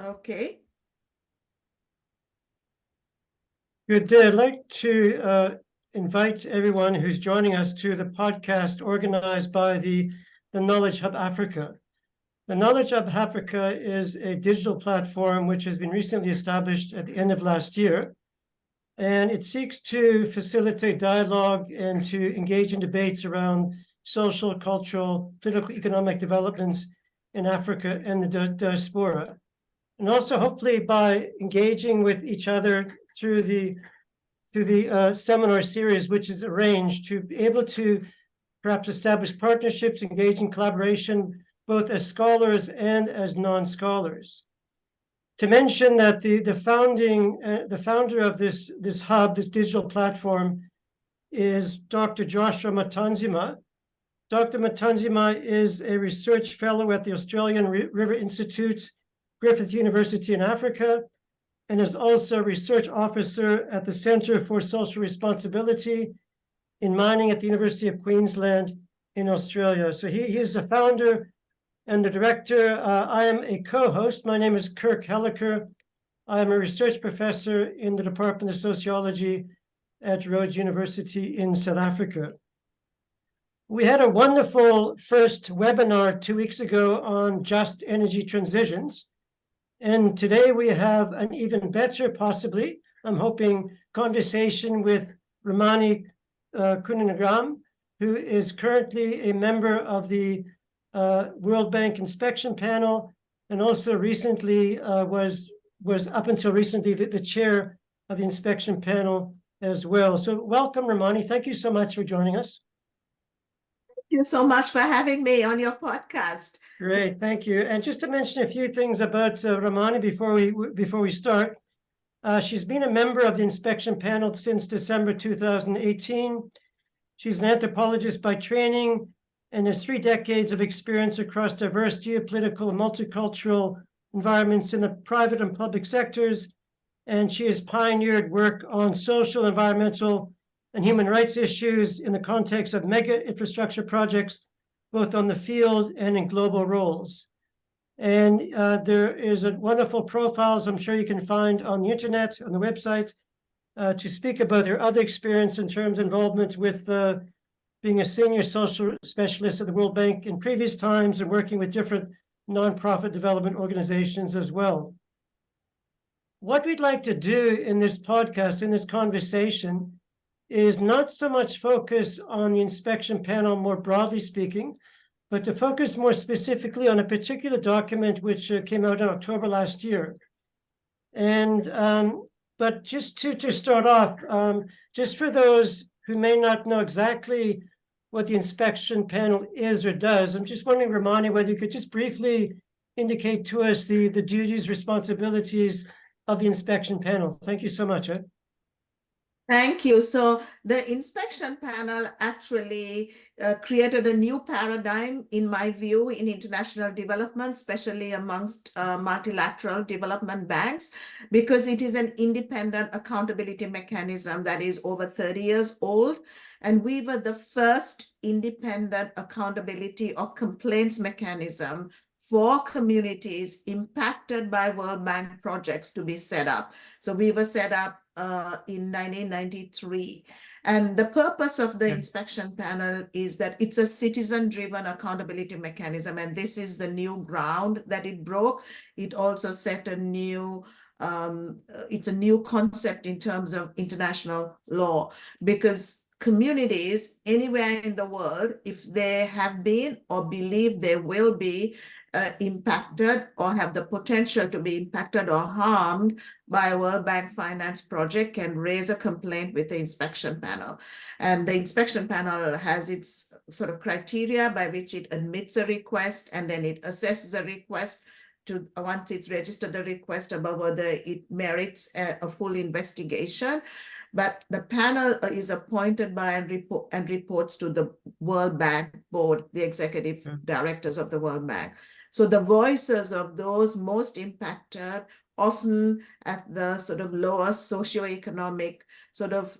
Okay. Good day. I'd like to invite everyone who's joining us to the podcast organized by the Knowledge Hub Africa. The Knowledge Hub Africa is a digital platform which has been recently established at the end of last year, and it seeks to facilitate dialogue and to engage in debates around social, cultural, political, economic developments in Africa and the diaspora. And also, hopefully, by engaging with each other through the seminar series, which is arranged to be able to perhaps establish partnerships, engage in collaboration, both as scholars and as non-scholars. To mention that the founder of this hub, this digital platform, is Dr. Joshua Matanzima. Dr. Matanzima is a research fellow at the Australian River Institute, Griffith University in Africa, and is also a research officer at the Center for Social Responsibility in Mining at the University of Queensland in Australia. So he is the founder and the director. I am a co-host. My name is Kirk Helliker. I am a research professor in the Department of Sociology at Rhodes University in South Africa. We had a wonderful first webinar 2 weeks ago on just energy transitions. And today we have an even better, possibly, I'm hoping, conversation with Ramanie Kunanayagam, who is currently a member of the World Bank Inspection Panel, and also recently was up until recently the chair of the inspection panel as well. So welcome, Ramanie. Thank you so much for joining us. Thank you so much for having me on your podcast. Great, thank you. And just to mention a few things about Ramanie before we start, she's been a member of the inspection panel since December 2018. She's an anthropologist by training and has 3 decades of experience across diverse geopolitical and multicultural environments in the private and public sectors. And she has pioneered work on social, environmental, and human rights issues in the context of mega infrastructure projects, both on the field and in global roles. And there is a wonderful profiles I'm sure you can find on the internet, on the website, to speak about their other experience in terms of involvement with being a senior social specialist at the World Bank in previous times and working with different nonprofit development organizations as well. What we'd like to do in this podcast, in this conversation, is not so much focus on the inspection panel more broadly speaking, but to focus more specifically on a particular document which came out in October last year. And but just to start off, just for those who may not know exactly what the inspection panel is or does, I'm just wondering, Ramanie, whether you could just briefly indicate to us the duties, responsibilities of the inspection panel. Thank you so much. Thank you. So the inspection panel actually created a new paradigm, in my view, in international development, especially amongst multilateral development banks, because it is an independent accountability mechanism that is over 30 years old. And we were the first independent accountability or complaints mechanism for communities impacted by World Bank projects to be set up. So we were set up in 1993. And the purpose of the inspection panel is that it's a citizen-driven accountability mechanism. And this is the new ground that it broke. It also set a new, it's a new concept in terms of international law, because communities anywhere in the world, if they have been or believe they will be impacted or have the potential to be impacted or harmed by a World Bank finance project, can raise a complaint with the inspection panel. And the inspection panel has its sort of criteria by which it admits a request, and then it assesses the request to, once it's registered the request, about whether it merits a full investigation. But the panel is appointed by and reports to the World Bank board, the executive directors of the World Bank. So the voices of those most impacted, often at the sort of lower socioeconomic sort of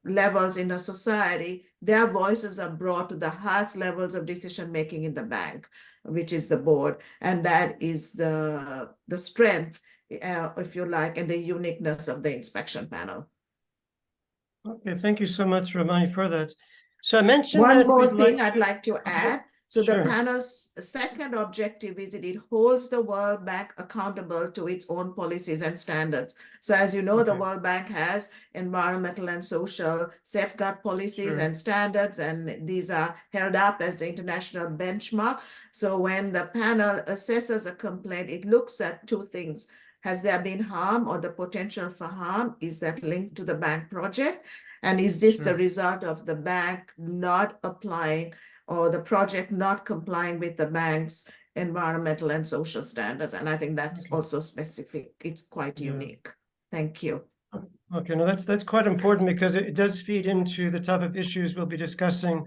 levels in a society, their voices are brought to the highest levels of decision making in the bank. which is the board, and that is the strength, if you like, and the uniqueness of the inspection panel. Okay, thank you so much, Ramanie, for that. So I mentioned One that more we'd thing like I'd like to add. So the Sure. panel's second objective is that it holds the World Bank accountable to its own policies and standards. So as you know, the Okay. World Bank has environmental and social safeguard policies Sure. and standards, and these are held up as the international benchmark. So when the panel assesses a complaint, it looks at two things. Has there been harm or the potential for harm? Is that linked to the bank project? And is this the Sure. result of the bank not applying or the project not complying with the bank's environmental and social standards? And I think that's Okay. also specific. It's quite Yeah. unique. Thank you. Okay, no, that's quite important because it does feed into the type of issues we'll be discussing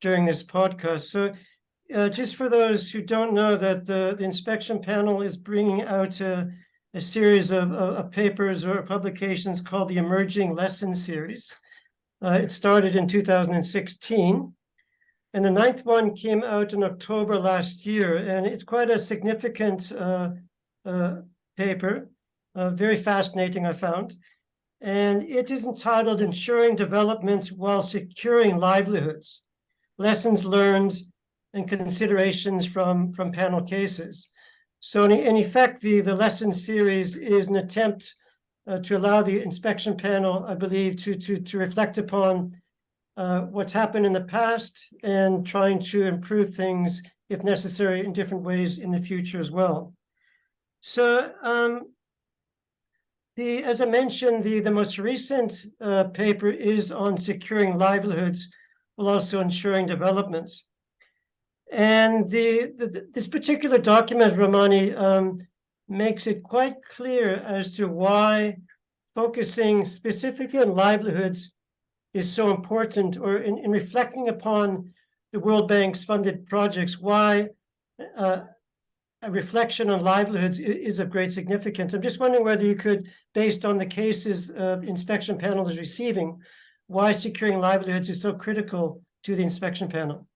during this podcast. So just for those who don't know, that the inspection panel is bringing out a series of papers or publications called the Emerging Lessons Series. It started in 2016, and the ninth one came out in October last year, and it's quite a significant paper, very fascinating, I found. And it is entitled Ensuring Development While Securing Livelihoods, Lessons Learned and Considerations from panel cases. So in effect, the lesson series is an attempt to allow the inspection panel, I believe, to reflect upon what's happened in the past and trying to improve things, if necessary, in different ways in the future as well. So as I mentioned, the most recent paper is on securing livelihoods while also ensuring developments. And this particular document, Ramanie, makes it quite clear as to why focusing specifically on livelihoods is so important, or in reflecting upon the World Bank's funded projects, why a reflection on livelihoods is of great significance. I'm just wondering whether you could, based on the cases inspection panel is receiving, why securing livelihoods is so critical to the inspection panel.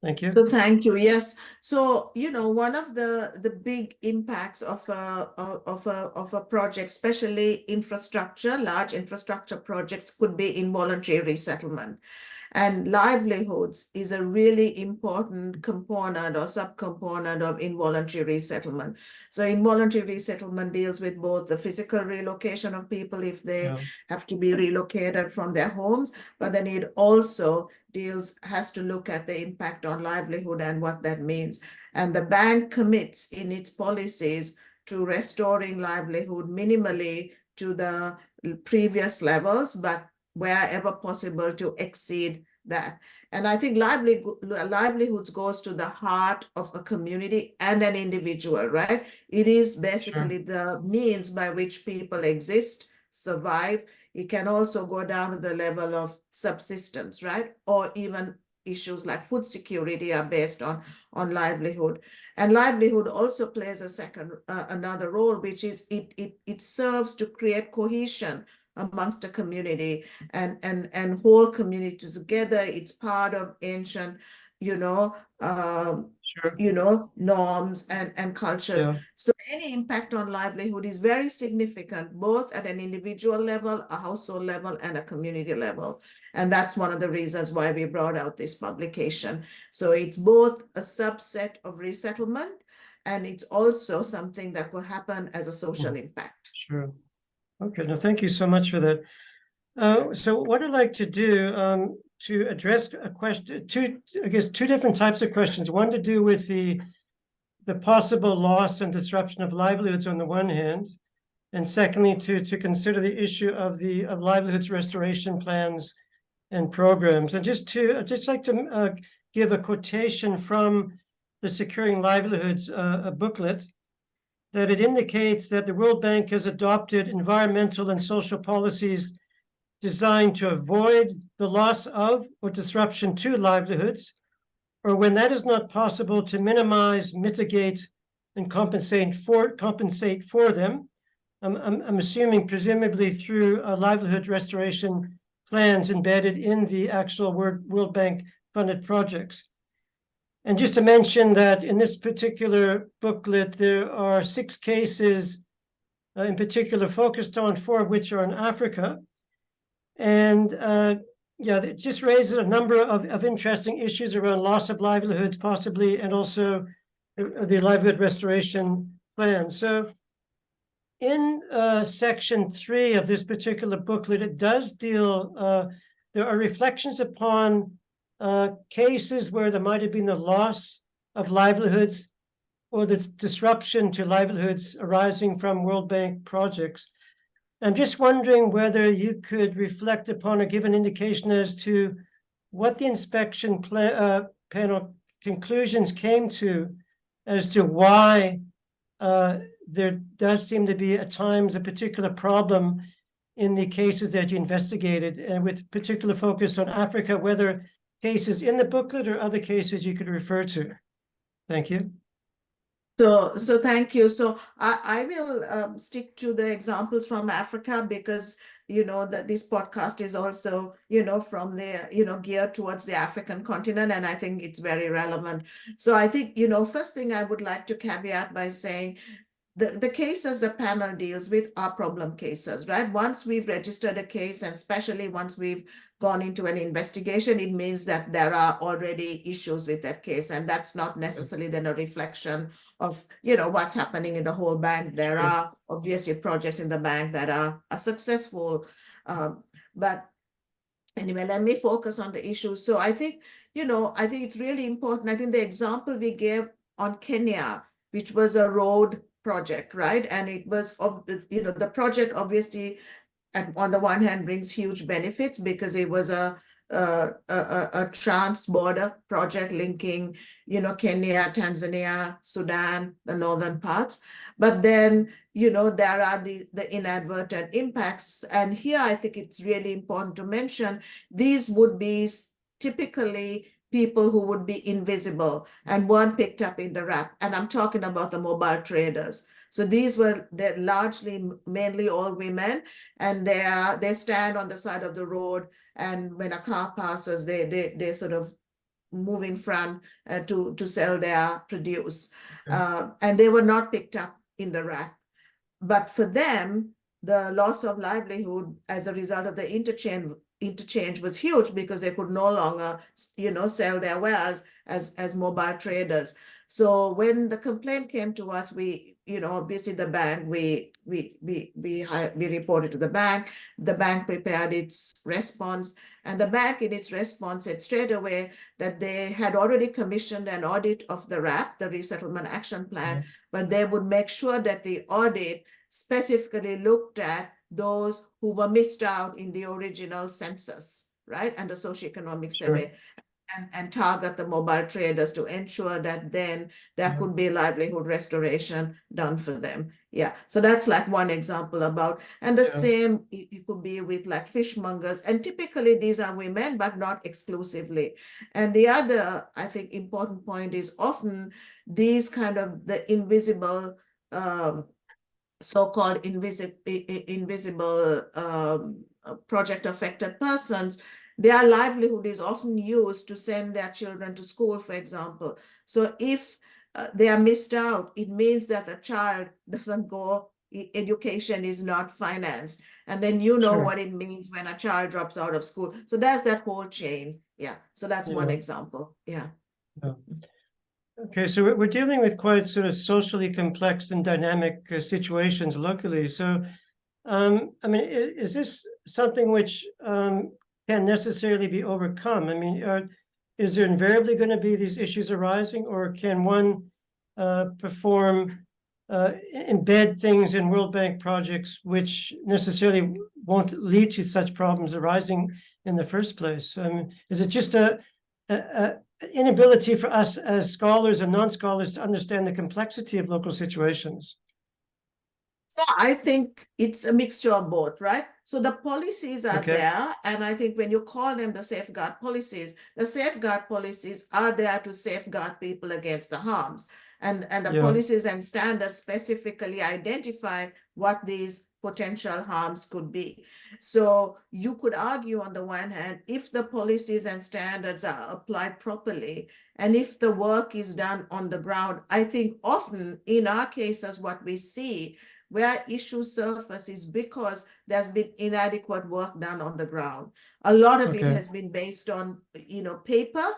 Thank you. So thank you. Yes. So, one of the big impacts of a project, especially infrastructure, large infrastructure projects, could be involuntary resettlement. And livelihoods is a really important component or subcomponent of involuntary resettlement. So involuntary resettlement deals with both the physical relocation of people if they have to be relocated from their homes, but then it also has to look at the impact on livelihood and what that means. And the bank commits in its policies to restoring livelihood minimally to the previous levels, but wherever possible to exceed that. And I think livelihoods goes to the heart of a community and an individual, right? It is basically the means by which people exist, survive. It can also go down to the level of subsistence, right? Or even issues like food security are based on livelihood. And livelihood also plays another role, which is it serves to create cohesion amongst a community and whole communities together. It's part of ancient, norms and cultures. So any impact on livelihood is very significant, both at an individual level, a household level, and a community level. And that's one of the reasons why we brought out this publication. So it's both a subset of resettlement, and it's also something that could happen as a social impact. Sure. Okay, no, thank you so much for that. So what I'd like to do to address a question, two different types of questions. One to do with the possible loss and disruption of livelihoods on the one hand, and secondly to consider the issue of livelihoods restoration plans and programs. And I'd just like to give a quotation from the Securing Livelihoods a booklet, that it indicates that the World Bank has adopted environmental and social policies designed to avoid the loss of or disruption to livelihoods, or when that is not possible, to minimize, mitigate, and compensate for them. I'm assuming presumably through livelihood restoration plans embedded in the actual World Bank funded projects. And just to mention that in this particular booklet, there are 6 cases in particular focused on, 4 of which are in Africa. And yeah, it just raises a number of interesting issues around loss of livelihoods, possibly, and also the livelihood restoration plan. So in section 3 of this particular booklet, it does deal, there are reflections upon cases where there might have been the loss of livelihoods or the disruption to livelihoods arising from World Bank projects. I'm just wondering whether you could reflect upon or give an indication as to what the inspection panel conclusions came to as to why there does seem to be at times a particular problem in the cases that you investigated, and with particular focus on Africa, whether cases in the booklet or other cases you could refer to. Thank you. So thank you. So I will stick to the examples from Africa because that this podcast is also from the geared towards the African continent, and I think it's very relevant. So I think first thing I would like to caveat by saying the cases the panel deals with are problem cases, right? Once we've registered a case, and especially once we've gone into an investigation, it means that there are already issues with that case, and that's not necessarily then a reflection of what's happening in the whole bank. There are obviously projects in the bank that are successful, but anyway, let me focus on the issue. So I think it's really important. I think the example we gave on Kenya, which was a road project, right? And it was the project obviously on the one hand brings huge benefits because it was a trans-border project linking Kenya, Tanzania, Sudan, the northern parts. But then there are the inadvertent impacts, and here I think it's really important to mention these would be typically people who would be invisible and weren't picked up in the wrap. And I'm talking about the mobile traders. So they're largely, mainly all women, and they stand on the side of the road, and when a car passes, they sort of move in front to sell their produce. And they were not picked up in the wrap. But for them, the loss of livelihood as a result of the interchange was huge because they could no longer, sell their wares as mobile traders. So when the complaint came to us, we, obviously the bank, we reported to the bank. The bank prepared its response, and the bank in its response said straight away that they had already commissioned an audit of the RAP, the Resettlement Action Plan, but they would make sure that the audit specifically looked at those who were missed out in the original census, right? And the socioeconomic survey, and target the mobile traders to ensure that then there could be livelihood restoration done for them. Yeah, so that's like one example about, and the same it could be with like fishmongers, and typically these are women, but not exclusively. And the other, I think, important point is often these kind of the invisible so-called invisible project affected persons, their livelihood is often used to send their children to school, for example. So if they are missed out, it means that the child doesn't go, education is not financed. And then what it means when a child drops out of school. So there's that whole chain. Yeah. So that's one example. Yeah. Okay, so we're dealing with quite sort of socially complex and dynamic situations locally. So, I mean, is this something which can necessarily be overcome? I mean, is there invariably going to be these issues arising, or can one embed things in World Bank projects which necessarily won't lead to such problems arising in the first place? Is it just a inability for us as scholars and non-scholars to understand the complexity of local situations? So I think it's a mixture of both, right? So the policies are there, and I think when you call them the safeguard policies are there to safeguard people against the harms. And the policies and standards specifically identify what these potential harms could be. So you could argue on the one hand, if the policies and standards are applied properly, and if the work is done on the ground, I think often in our cases, what we see where issues surface is because there's been inadequate work done on the ground. A lot of it Okay. has been based on, paper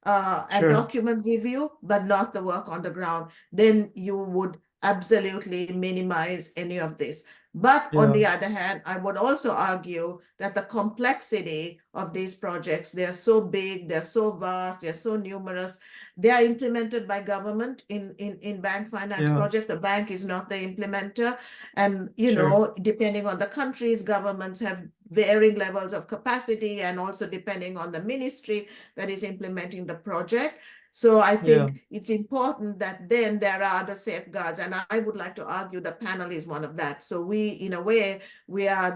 and Sure. document review, but not the work on the ground. Then you would absolutely minimize any of this. But on Yeah. the other hand, I would also argue that the complexity of these projects, they're so big, they're so vast, they're so numerous. They are implemented by government in bank finance Yeah. projects. The bank is not the implementer. And, Sure. depending on the countries, governments have varying levels of capacity, and also depending on the ministry that is implementing the project. So I Yeah. think it's important that then there are other safeguards, and I would like to argue the panel is one of that. So we, in a way, we are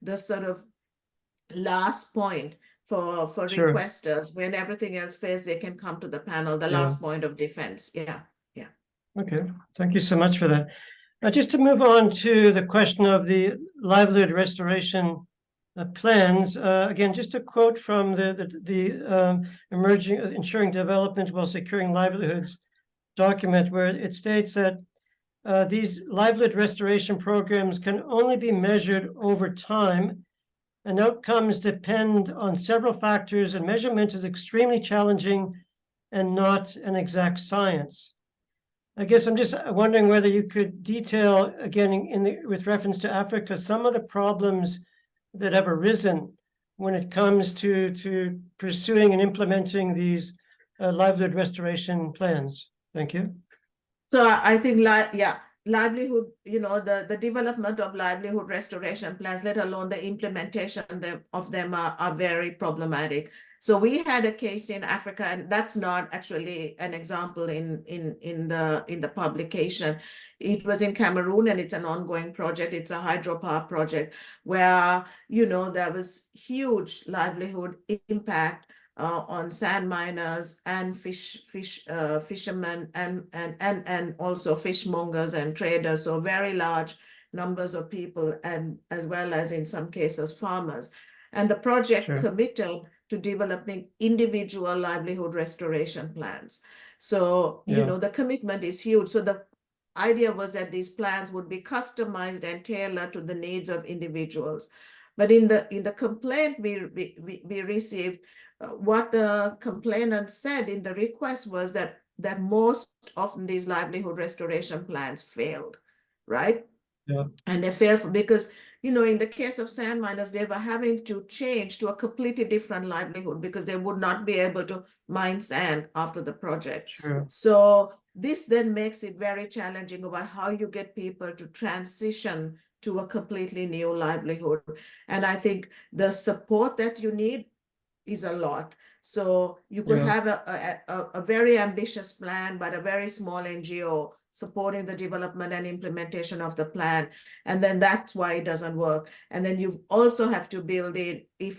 the sort of last point for Sure. requesters. When everything else fails, they can come to the panel, the Yeah. last point of defense. Yeah. Okay. Thank you so much for that. Just to move on to the question of the livelihood restoration plans, again, just a quote from the emerging ensuring development while securing livelihoods document, where it states that these livelihood restoration programs can only be measured over time, and outcomes depend on several factors, and measurement is extremely challenging and not an exact science. I guess I'm just wondering whether you could detail, again, with reference to Africa, some of the problems that have arisen when it comes to pursuing and implementing these livelihood restoration plans. Thank you. So I think, livelihood, the development of livelihood restoration plans, let alone the implementation of them are very problematic. So we had a case in Africa, and that's not actually an example in the publication. It was in Cameroon, and it's an ongoing project. It's a hydropower project where, there was huge livelihood impact on sand miners and fishermen and also fishmongers and traders. So very large numbers of people, and as well as in some cases farmers. And the project Sure. committed to developing individual livelihood restoration plans. So, Yeah. the commitment is huge. So the idea was that these plans would be customized and tailored to the needs of individuals. But in the complaint we received, what the complainant said in the request was that most often these livelihood restoration plans failed, right? Yeah. And they failed because, in the case of sand miners, they were having to change to a completely different livelihood because they would not be able to mine sand after the project. Sure. So this then makes it very challenging about how you get people to transition to a completely new livelihood. And I think the support that you need is a lot. So you could Yeah. have a very ambitious plan, but a very small NGO supporting the development and implementation of the plan. And then that's why it doesn't work. And then you also have to build it, if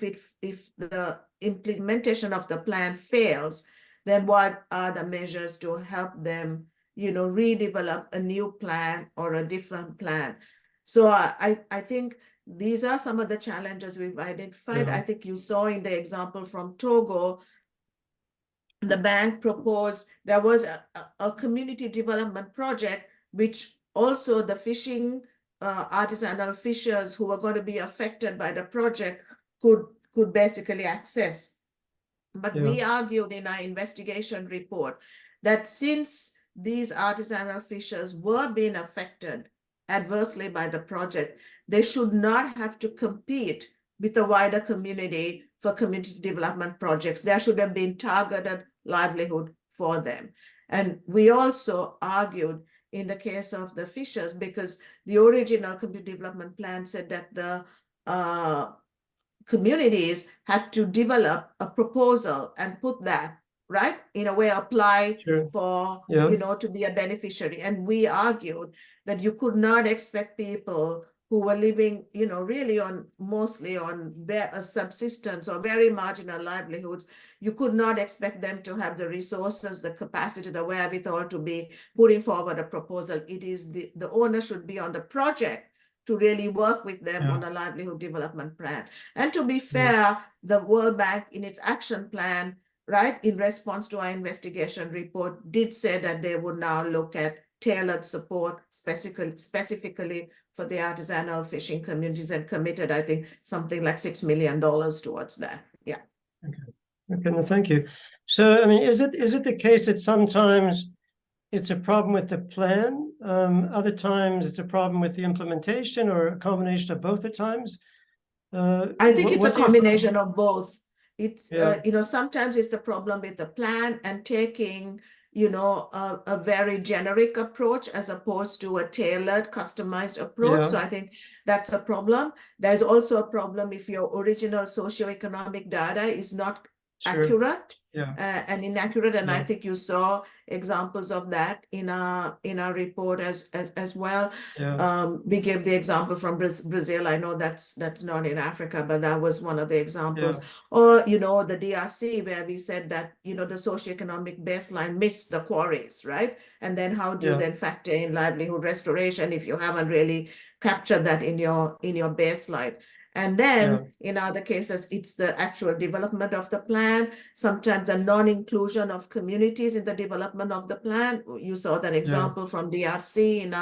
the implementation of the plan fails, then what are the measures to help them, redevelop a new plan or a different plan? So I think these are some of the challenges we've identified. Yeah. I think you saw in the example from Togo, the bank proposed, there was a community development project, which also the fishing, artisanal fishers who were going to be affected by the project could basically access. But Yeah. we argued in our investigation report that since these artisanal fishers were being affected adversely by the project, they should not have to compete with the wider community for community development projects. There should have been targeted livelihood for them. And we also argued in the case of the fishers, because the original community development plan said that the communities had to develop a proposal and put that, right, in a way, apply Sure. for, Yeah. to be a beneficiary. And we argued that you could not expect people who were living, really mostly on a subsistence or very marginal livelihoods. You could not expect them to have the resources, the capacity, the wherewithal to be putting forward a proposal. It is the owner should be on the project to really work with them Yeah. on a livelihood development plan. And to be fair, the World Bank in its action plan, right, in response to our investigation report, did say that they would now look at tailored support specifically for the artisanal fishing communities, and committed, I think, something like $6 million towards that. Yeah. Okay, no, thank you. So, I mean, is it the case that sometimes it's a problem with the plan, other times it's a problem with the implementation, or a combination of both at times? I think it's a What do you find? combination of both. It's, Yeah. sometimes it's a problem with the plan and taking, a very generic approach as opposed to a tailored, customized approach. So Yeah, I think that's a problem. There's also a problem if your original socioeconomic data is not sure. accurate Yeah, and inaccurate. And I yeah, think you saw examples of that in our report as well. yeah, We gave the example from Brazil. I know that's not in Africa, but that was one of the yeah, examples. Or, the DRC, where we said that, the socioeconomic baseline missed the quarries, right? And then how do you yeah, then factor in livelihood restoration if you haven't really captured that in your baseline? And yeah, then in other cases, it's the actual development of the plan, sometimes a non-inclusion of communities in the development of the plan. You saw that yeah, example from DRC in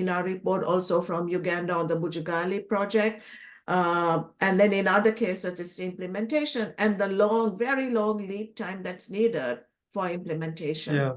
our report, also from Uganda on the Bujagali project. And then in other cases, it's implementation and the very long lead time that's needed for implementation. yeah,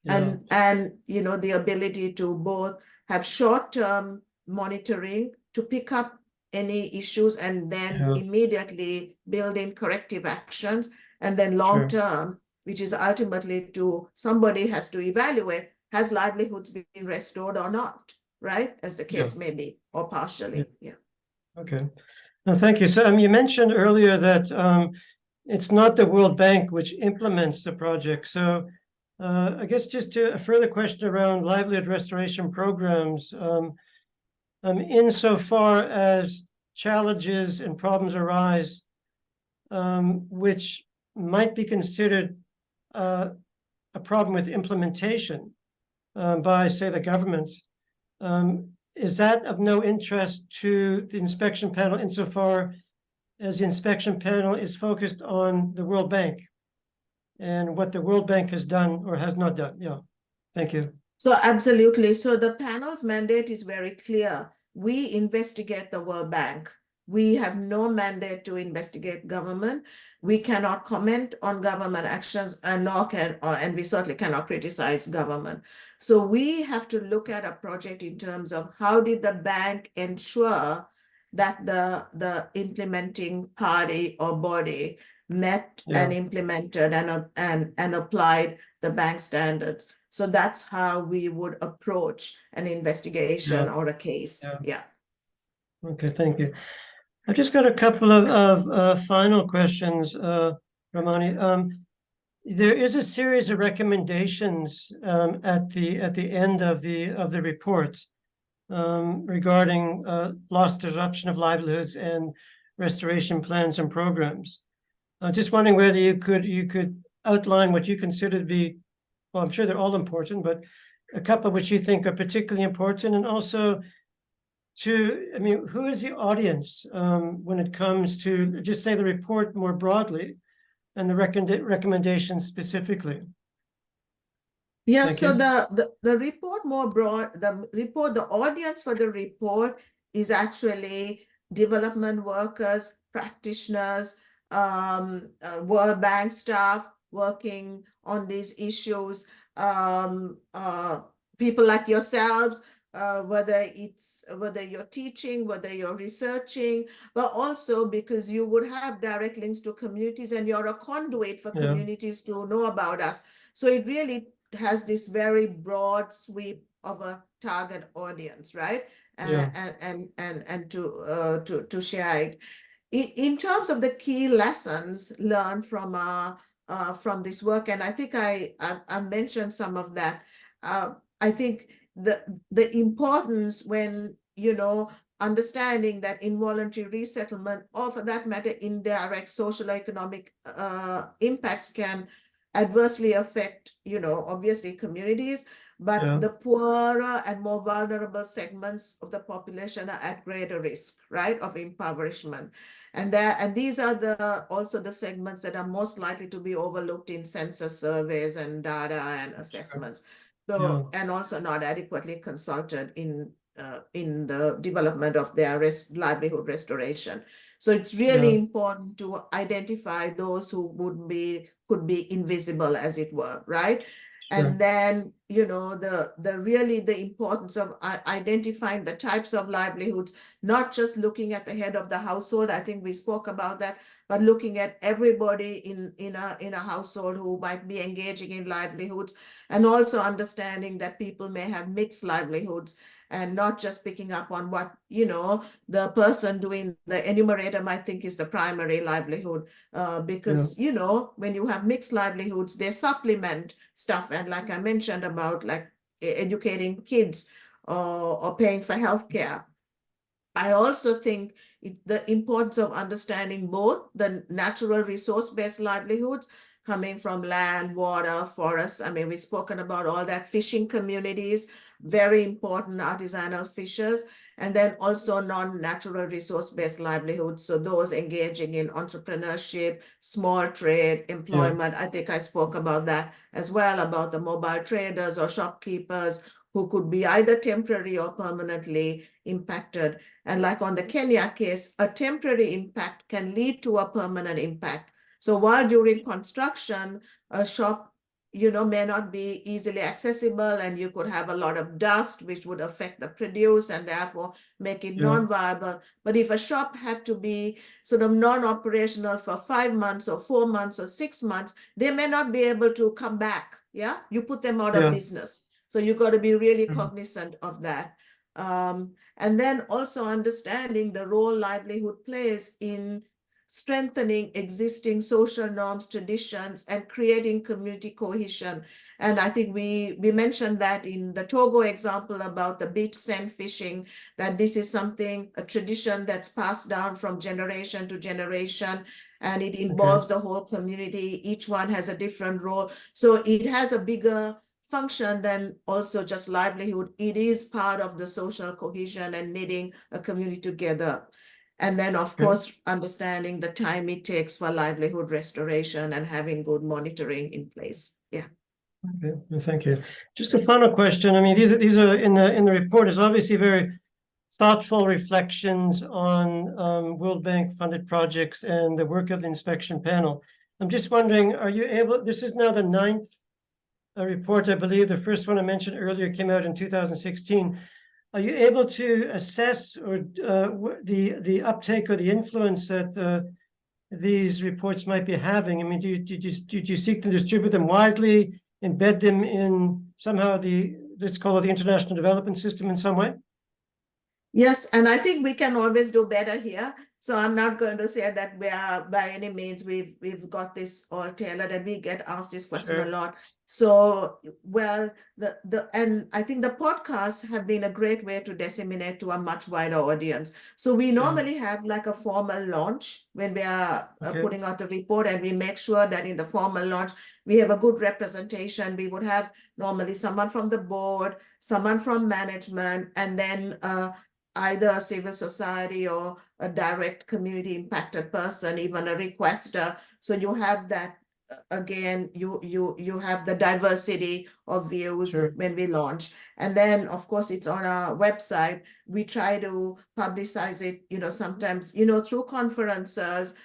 yeah, And the ability to both have short-term monitoring to pick up any issues and then yeah, immediately build in corrective actions, and then sure. long-term, which is ultimately somebody has to evaluate, has livelihoods been restored or not, right? As the case may be, or partially. Yeah. Okay. No, thank you. So, you mentioned earlier that it's not the World Bank which implements the project. So, I guess just a further question around livelihood restoration programs. Insofar as challenges and problems arise, which might be considered a problem with implementation by, say, the government, is that of no interest to the inspection panel insofar as the inspection panel is focused on the World Bank and what the World Bank has done or has not done? Yeah, thank you. So absolutely. So the panel's mandate is very clear. We investigate the World Bank. We have no mandate to investigate government. We cannot comment on government actions, and we certainly cannot criticize government. So we have to look at a project in terms of how did the bank ensure that the implementing party or body met and implemented and applied the bank standards. So that's how we would approach an investigation or a case. Yeah. Okay, thank you. I've just got a couple of final questions, Ramanie. There is a series of recommendations at the end of the report regarding loss disruption of livelihoods and restoration plans and programs. I'm just wondering whether you could outline what you consider to be, well, I'm sure they're all important, but a couple which you think are particularly important, and also who is the audience when it comes to, just say, the report more broadly and the recommendations specifically? Yeah, Thank so you. the report more broad, the audience for the report is actually development workers, practitioners, World Bank staff working on these issues, people like yourselves, whether you're teaching, whether you're researching, but also because you would have direct links to communities and you're a conduit for communities to know about us. So it really has this very broad sweep of a target audience, right? And to share it. In terms of the key lessons learned from this work, and I think I mentioned some of that. I think the importance when understanding that involuntary resettlement, or for that matter, indirect social economic impacts can adversely affect, obviously communities, but Yeah. the poorer and more vulnerable segments of the population are at greater risk, right, of impoverishment. And these are also the segments that are most likely to be overlooked in census surveys and data and assessments. Yeah. So, and also not adequately consulted in the development of their livelihood restoration. So it's really Yeah. important to identify those who could be invisible, as it were, right? Sure. And then, the importance of identifying the types of livelihoods, not just looking at the head of the household. I think we spoke about that, but looking at everybody in a household who might be engaging in livelihoods, and also understanding that people may have mixed livelihoods, and not just picking up on what, the person doing the enumerator might think is the primary livelihood, because, when you have mixed livelihoods, they supplement stuff. And like I mentioned about like educating kids, or paying for healthcare. I also think the importance of understanding both the natural resource-based livelihoods coming from land, water, forests. I mean, we've spoken about all that, fishing communities, very important artisanal fishers, and then also non-natural resource-based livelihoods. So those engaging in entrepreneurship, small trade, employment. I think I spoke about that as well, about the mobile traders or shopkeepers who could be either temporary or permanently impacted. And like on the Kenya case, a temporary impact can lead to a permanent impact. So while during construction, a shop, may not be easily accessible, and you could have a lot of dust, which would affect the produce and therefore make it non-viable. But if a shop had to be sort of non-operational for 5 months or 4 months or 6 months, they may not be able to come back. Yeah, you put them out of business. So you got to be really cognizant of that. And then also understanding the role livelihood plays in strengthening existing social norms, traditions, and creating community cohesion. And I think we mentioned that in the Togo example about the beach sand fishing, that this is something, a tradition that's passed down from generation to generation, and it involves the whole community. Each one has a different role. So it has a bigger function than also just livelihood. It is part of the social cohesion and knitting a community together. And then, of course, understanding the time it takes for livelihood restoration and having good monitoring in place. Yeah. Okay, thank you. Just a final question. I mean, these are in the report is obviously very thoughtful reflections on World Bank funded projects and the work of the inspection panel. I'm just wondering, are you able? This is now the 9th report, I believe. The first one I mentioned earlier came out in 2016. Are you able to assess or the uptake or the influence that these reports might be having? I mean, did you seek to distribute them widely, embed them in somehow let's call it the international development system in some way? Yes, and I think we can always do better here. So I'm not going to say that we are by any means we've got this all tailored, and we get asked this question a lot. So, well, and I think the podcasts have been a great way to disseminate to a much wider audience. So we normally have like a formal launch when we are putting out the report, and we make sure that in the formal launch we have a good representation. We would have normally someone from the board, someone from management, and then either a civil society or a direct community impacted person, even a requester. So you have that again, you have the diversity of views when we launch. And then of course it's on our website. We try to publicize it, sometimes, through conferences,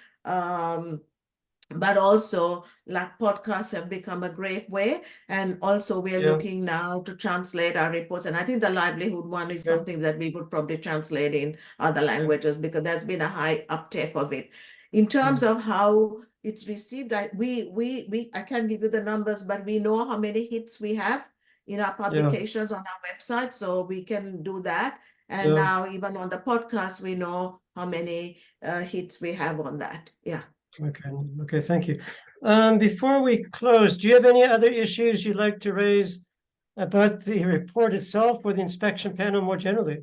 but also like podcasts have become a great way. And also we're looking now to translate our reports. And I think the livelihood one is something that we would probably translate in other languages, because there's been a high uptake of it. In terms of how it's received, I can't give you the numbers, but we know how many hits we have in our publications on our website, so we can do that. And now even on the podcast, we know how many hits we have on that. Yeah. Okay, thank you. Before we close, do you have any other issues you'd like to raise about the report itself or the inspection panel more generally?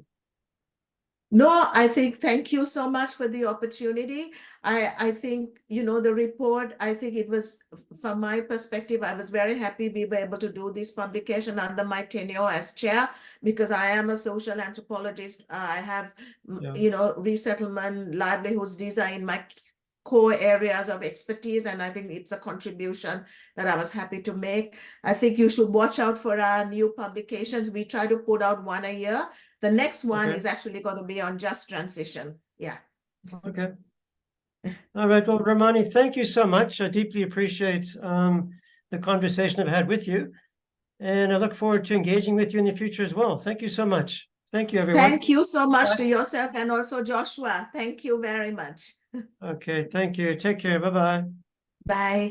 No, I think thank you so much for the opportunity. I think, the report, I think it was, from my perspective, I was very happy we were able to do this publication under my tenure as chair, because I am a social anthropologist. I have, resettlement, livelihoods, these are in my core areas of expertise, and I think it's a contribution that I was happy to make. I think you should watch out for our new publications. We try to put out one a year. The next one Okay. is actually going to be on just transition. Yeah. Okay. All right. Well, Ramanie, thank you so much. I deeply appreciate the conversation I've had with you. And I look forward to engaging with you in the future as well. Thank you so much. Thank you, everyone. Thank you so much Bye. to yourself and also Joshua. Thank you very much. Okay. Thank you. Take care. Bye-bye. Bye.